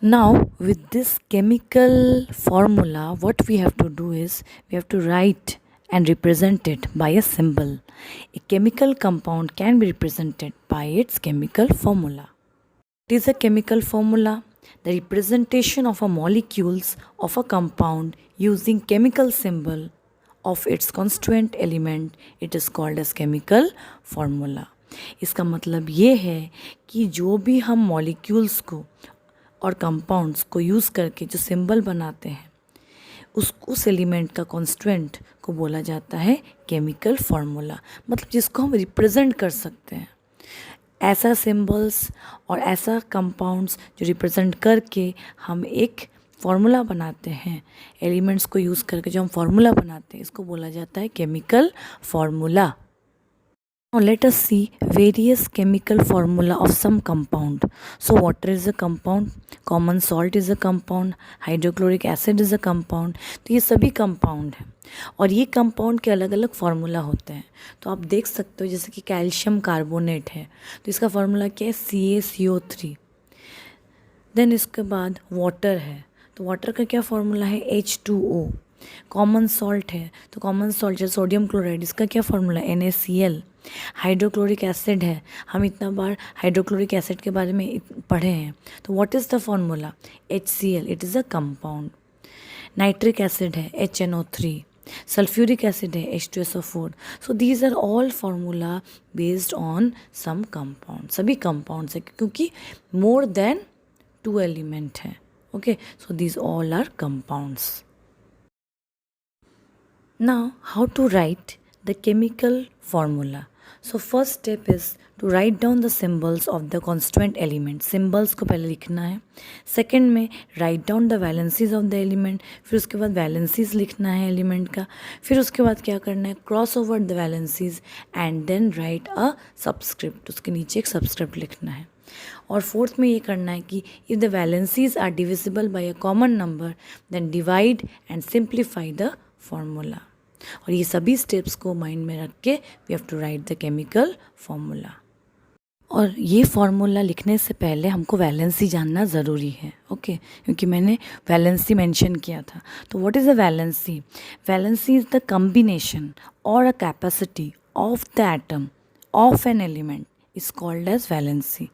Now, with this chemical formula, what we have to do is we have to write and represent it by a symbol. A chemical compound can be represented by its chemical formula. It is a chemical formula, the representation of a molecules of a compound using chemical symbol of its constituent element. It is called as chemical formula. इसका मतलब ये है कि जो भी हम molecules को और कंपाउंड्स को यूज़ करके जो सिंबल बनाते हैं उस एलिमेंट का कॉन्स्टेंट को बोला जाता है केमिकल फार्मूला, मतलब जिसको हम रिप्रेजेंट कर सकते हैं। ऐसा सिंबल्स और ऐसा कंपाउंड्स जो रिप्रेजेंट करके हम एक फार्मूला बनाते हैं, एलिमेंट्स को यूज़ करके जो हम फार्मूला बनाते हैं, इसको बोला जाता है chemical formula. Now let us see various chemical formula of some compound. So water is a compound, common salt is a compound, hydrochloric acid is a compound. तो ये सभी compound हैं और ये compound के अलग अलग फार्मूला होते हैं। तो आप देख सकते हो जैसे कि कैल्शियम कार्बोनेट है तो इसका फार्मूला क्या है CaCO3। देन इसके बाद वाटर है तो वाटर का क्या फार्मूला है H2O। कॉमन सॉल्ट है तो कॉमन सॉल्ट जैसे सोडियम क्लोराइड, इसका क्या फार्मूला NaCl। हाइड्रोक्लोरिक एसिड है, हम इतना बार हाइड्रोक्लोरिक एसिड के बारे में पढ़े हैं, तो what is the formula HCl, it is a compound. Nitric acid है HNO3, सल्फ्यूरिक एसिड है H2SO4। So these are all formula based on some compound, सभी कंपाउंड्स है क्योंकि मोर देन 2 एलिमेंट है। Okay, so these all are compounds. Now, how to write the chemical formula? So first step is to write down the symbols of the constituent element. Symbols को पहले लिखना है। Second में write down the valencies of the element. फिर उसके बाद valencies लिखना है element का। फिर उसके बाद क्या करना है, cross over the valencies and then write a subscript. उसके नीचे एक subscript लिखना है। और फोर्थ में ये करना है कि if the valencies are divisible by a common number then divide and simplify the formula. और ये सभी स्टेप्स को माइंड में रख के we have to write the chemical formula. और ये फार्मूला लिखने से पहले हमको वैलेंसी जानना ज़रूरी है। ओके, क्योंकि मैंने वैलेंसी मेंशन किया था। तो what is a valency? Valency is the combination or a capacity of the atom of an element is called as valency.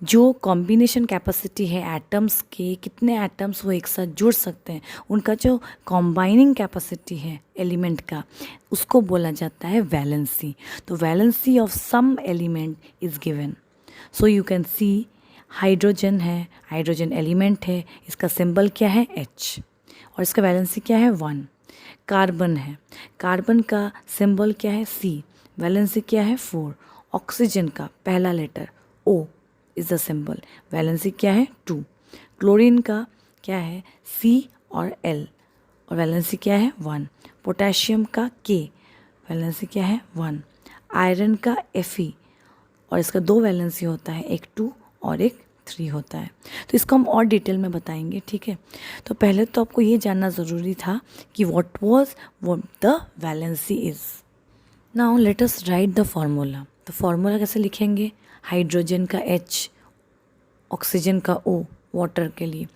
जो कॉम्बिनेशन कैपेसिटी है एटम्स के, कितने एटम्स वो एक साथ जुड़ सकते हैं, उनका जो कॉम्बाइनिंग कैपेसिटी है एलिमेंट का, उसको बोला जाता है वैलेंसी। तो valency of some element is given. So you can see hydrogen है, हाइड्रोजन एलिमेंट है, इसका सिंबल क्या है H और इसका वैलेंसी क्या है 1। कार्बन है, कार्बन का सिंबल क्या है C, वैलेंसी क्या है 4। ऑक्सीजन का पहला letter O is the symbol, valency क्या है 2। क्लोरीन का क्या है C और L और वैलेंसी क्या है 1। पोटेशियम का K, वैलेंसी क्या है 1। आयरन का Fe और इसका 2 वैलेंसी होता है, एक 2 और एक 3 होता है। तो इसको हम और डिटेल में बताएंगे, ठीक है। तो पहले तो आपको ये जानना ज़रूरी था कि what the valency is. Now let us right the formula. तो फार्मूला कैसे लिखेंगे, हाइड्रोजन का H, ऑक्सीजन का O वाटर के लिए,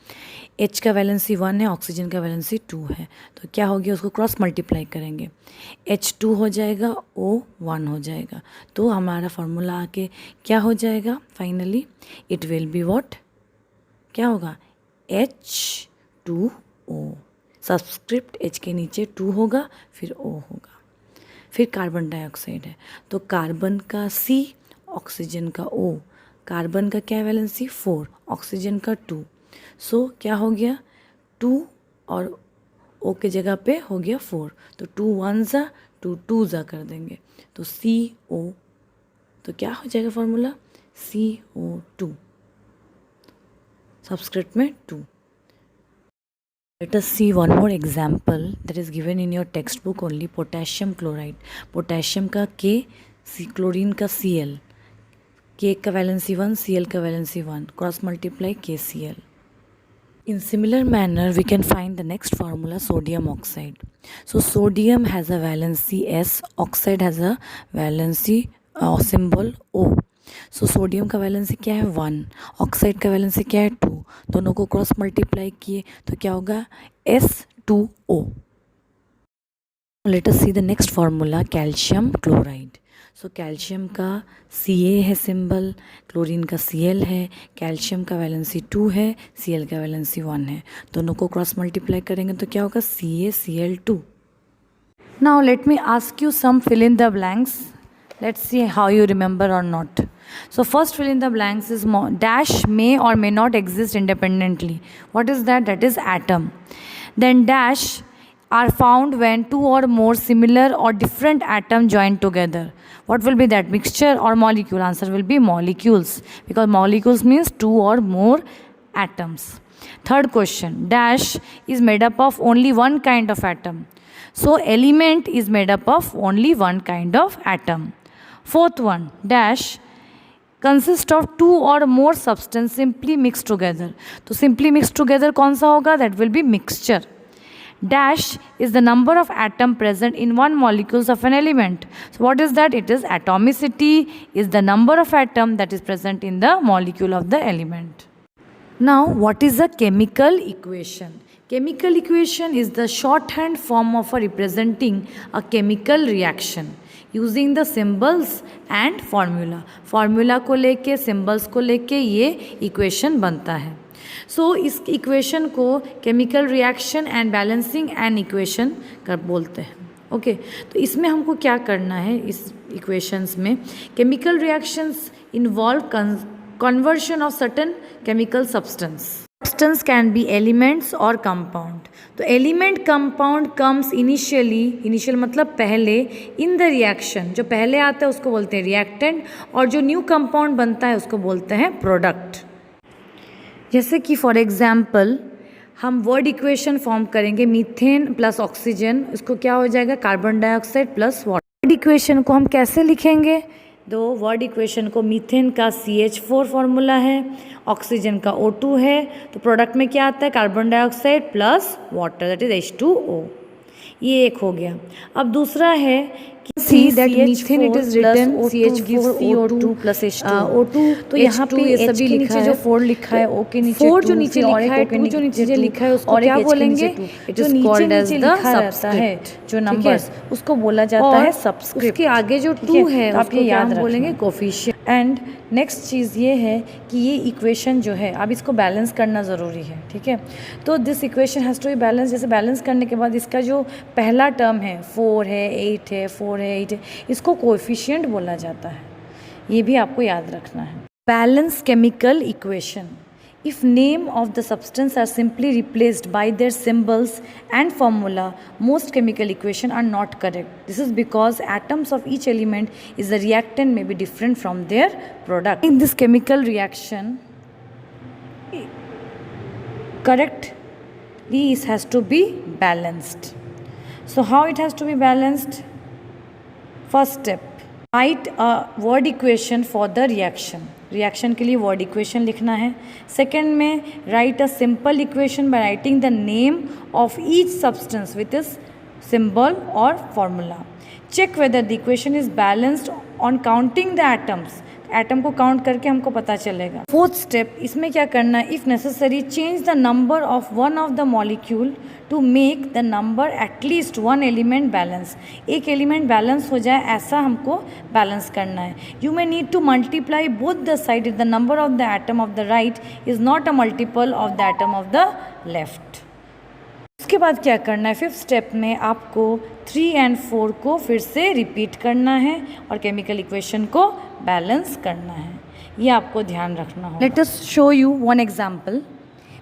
H का वैलेंसी 1 है, ऑक्सीजन का वैलेंसी 2 है, तो क्या हो गया, उसको क्रॉस मल्टीप्लाई करेंगे, H 2 हो जाएगा, O 1 हो जाएगा। तो हमारा फार्मूला आके क्या हो जाएगा finally, it will be what, क्या होगा H2O। सबस्क्रिप्ट H के नीचे 2 होगा, फिर O होगा। फिर कार्बन डाइऑक्साइड है तो कार्बन का C, ऑक्सीजन का O। कार्बन का क्या वैलेंसी 4, ऑक्सीजन का 2। सो क्या हो गया 2 और O के जगह पे हो गया 4, तो 2 1 ज़ा 2 2 ज़ा कर देंगे तो CO। तो क्या हो जाएगा फार्मूला CO2, सबस्क्रिप्ट में 2। Let us see one more example that is given in your textbook only, potassium chloride. Potassium का K, क्लोरीन का Cl, K का वैलेंसी 1, Cl का valency 1, cross multiply KCl. In similar manner, we can find the next formula, sodium oxide. So sodium has a valency S, oxide has a valency symbol O. So sodium का valency क्या है 1, oxide का valency क्या है 2, दोनों को cross multiply किए तो क्या होगा S2O। Let us see the next formula calcium chloride. So calcium का Ca है सिंबल, क्लोरीन का Cl है, कैल्शियम का वैलेंसी 2 है, Cl का वैलेंसी 1 है, दोनों को क्रॉस मल्टीप्लाई करेंगे तो क्या होगा CaCl2। Now let me ask you some fill in the blanks. Let's see how you remember or not. So first fill in the blanks is dash may or may not exist independently. What is that? That is atom. Then dash are found when two or more similar or different atoms join together. What will be that? Mixture or molecule? Answer will be molecules, because molecules means two or more atoms. Third question, dash is made up of only one kind of atom. So element is made up of only one kind of atom. Fourth one, dash consists of two or more substance simply mixed together. तो simply mixed together कौन सा होगा? That will be mixture. Dash is the number of atom present in one molecules of an element. So what is that? It is atomicity is the number of atom that is present in the molecule of the element. Now what is a chemical equation? Chemical equation is the shorthand form of representing a chemical reaction using the symbols and formula. Formula को लेके symbols को लेके ये equation बनता है. So इस equation को chemical reaction and balancing and equation कर बोलते हैं. ओके तो इसमें हमको क्या करना है इस equations में? Chemical reactions involve conversion of certain chemical substance. Substance can be elements or compound. तो element compound comes initial मतलब पहले in the reaction. जो पहले आता है उसको बोलते हैं reactant, और जो new compound बनता है उसको बोलते हैं product. जैसे कि for example हम वर्ड इक्वेशन फॉर्म करेंगे मीथेन प्लस ऑक्सीजन, उसको क्या हो जाएगा carbon dioxide plus water. Word equation को हम कैसे लिखेंगे? दो वर्ड इक्वेशन को मीथेन का CH4 फार्मूला है, ऑक्सीजन का O2 है, तो प्रोडक्ट में क्या आता है carbon dioxide plus water that is H2O। ये एक हो गया। अब दूसरा है कि see that methane it is written CH4 CO2 plus H2O2, तो यहाँ पे ये सभी लिखा है, जो 4 लिखा है, O के नीचे 4 जो नीचे लिखा है, 2 जो नीचे लिखा है उसको क्या बोलेंगे? It is called as the subscript. जो नंबर्स उसको बोला जाता है सबस्क्रिप्ट। उसके आगे जो 2 है आप ये याद बोलेंगे कोफिशिएंट। एंड नेक्स्ट चीज़ ये है कि ये इक्वेशन जो है अब इसको बैलेंस करना ज़रूरी है, ठीक है। तो this equation has to be balance. जैसे बैलेंस करने के बाद इसका जो पहला टर्म है 4 है 8 है 4 है 8 है, इसको कोएफिशिएंट बोला जाता है, ये भी आपको याद रखना है। Balance chemical equation, if name of the substance are simply replaced by their symbols and formula, most chemical equation are not correct. This is because atoms of each element is the reactant may be different from their product. In this chemical reaction, correctly it has to be balanced. So how it has to be balanced? First step, write a word equation for the reaction. Reaction के लिए word equation लिखना है। Second में write a simple equation by writing the name of each substance with its symbol or formula. Check whether the equation is balanced on counting the atoms. Atom को count करके हमको पता चलेगा। Fourth step, इसमें क्या करना है? If necessary change the number of one of the molecule to make the number at least one element balance. एक एलिमेंट बैलेंस हो जाए ऐसा हमको बैलेंस करना है। You may need to multiply both the side if the number of the atom of the right is not a multiple of the atom of the left. उसके बाद क्या करना है? फिफ्थ स्टेप में आपको 3 और 4 को फिर से रिपीट करना है और केमिकल इक्वेशन को बैलेंस करना है, ये आपको ध्यान रखना होगा। Let us show you one example.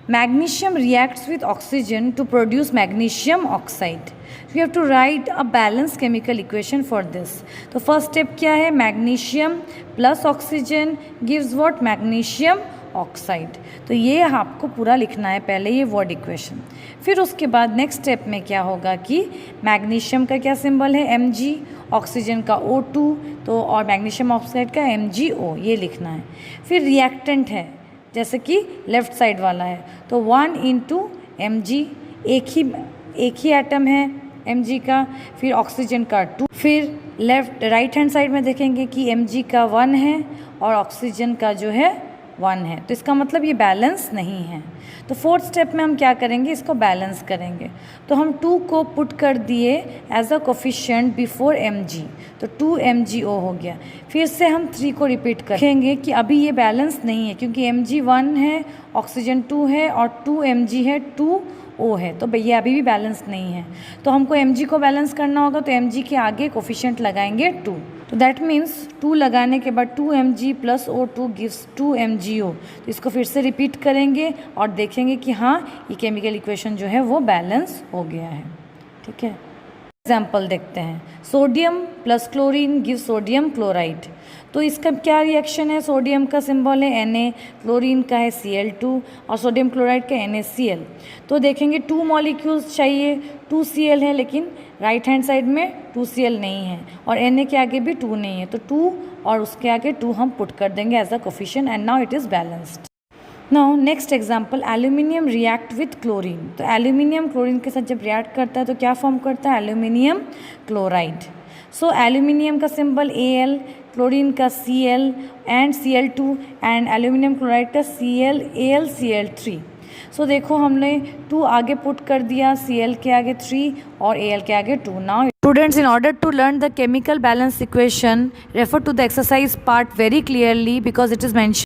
Magnesium reacts with oxygen to produce magnesium oxide. You have to write a balance chemical equation for this. तो फर्स्ट स्टेप क्या है? Magnesium plus oxygen gives what? Magnesium oxide. तो ये आपको पूरा लिखना है पहले ये वर्ड इक्वेशन। फिर उसके बाद नेक्स्ट स्टेप में क्या होगा कि मैग्नीशियम का क्या सिंबल है? Mg, ऑक्सीजन का O2, तो और मैग्नीशियम ऑक्साइड का MgO, ये लिखना है। फिर रिएक्टेंट है जैसे कि लेफ्ट साइड वाला है तो 1 × Mg, एक ही एटम है Mg का, फिर ऑक्सीजन का 2, फिर राइट हैंड साइड में देखेंगे कि Mg का 1 है और ऑक्सीजन का जो है 1 है, तो इसका मतलब ये बैलेंस नहीं है। तो फोर्थ स्टेप में हम क्या करेंगे, इसको बैलेंस करेंगे। तो हम 2 को पुट कर दिए as a coefficient before Mg, तो 2 MgO हो गया। फिर से हम 3 को रिपीट करेंगे कि अभी ये बैलेंस नहीं है, क्योंकि Mg 1 है, ऑक्सीजन 2 है और 2 Mg है, 2 O है, तो भैया अभी भी बैलेंस नहीं है। तो हमको Mg को बैलेंस करना होगा, तो Mg के आगे कोफिशिएंट लगाएंगे 2। तो दैट मीन्स 2 लगाने के बाद 2 Mg plus O2 gives 2 MgO। तो इसको फिर से रिपीट करेंगे और देखेंगे कि हाँ, ये केमिकल इक्वेशन जो है वो बैलेंस हो गया है। ठीक है, एग्जाम्पल देखते हैं। Sodium plus chlorine give sodium chloride. तो इसका क्या रिएक्शन है, सोडियम का सिंबल है Na, क्लोरीन का है Cl2 और सोडियम क्लोराइड का NaCl। तो देखेंगे 2 मॉलिक्यूल्स चाहिए, 2Cl है, लेकिन राइट हैंड साइड में 2Cl नहीं है और Na के आगे भी 2 नहीं है, तो 2 और उसके आगे 2 हम पुट कर देंगे as a coefficient and now it is balanced. Now next example, aluminium react with chlorine. तो एल्यूमिनियम क्लोरीन के साथ जब रिएक्ट करता है तो क्या फॉर्म करता है, एल्यूमिनियम क्लोराइड। सो एल्यूमिनियम का सिंबल Al, क्लोरीन का Cl and Cl2 and aluminium chloride का Cl, Al, Cl3। सो देखो हमने 2 आगे पुट कर दिया, Cl के आगे 3 और Al के आगे 2। Now students, in order to learn the chemical balance equation, refer to the exercise part very clearly because it is mentioned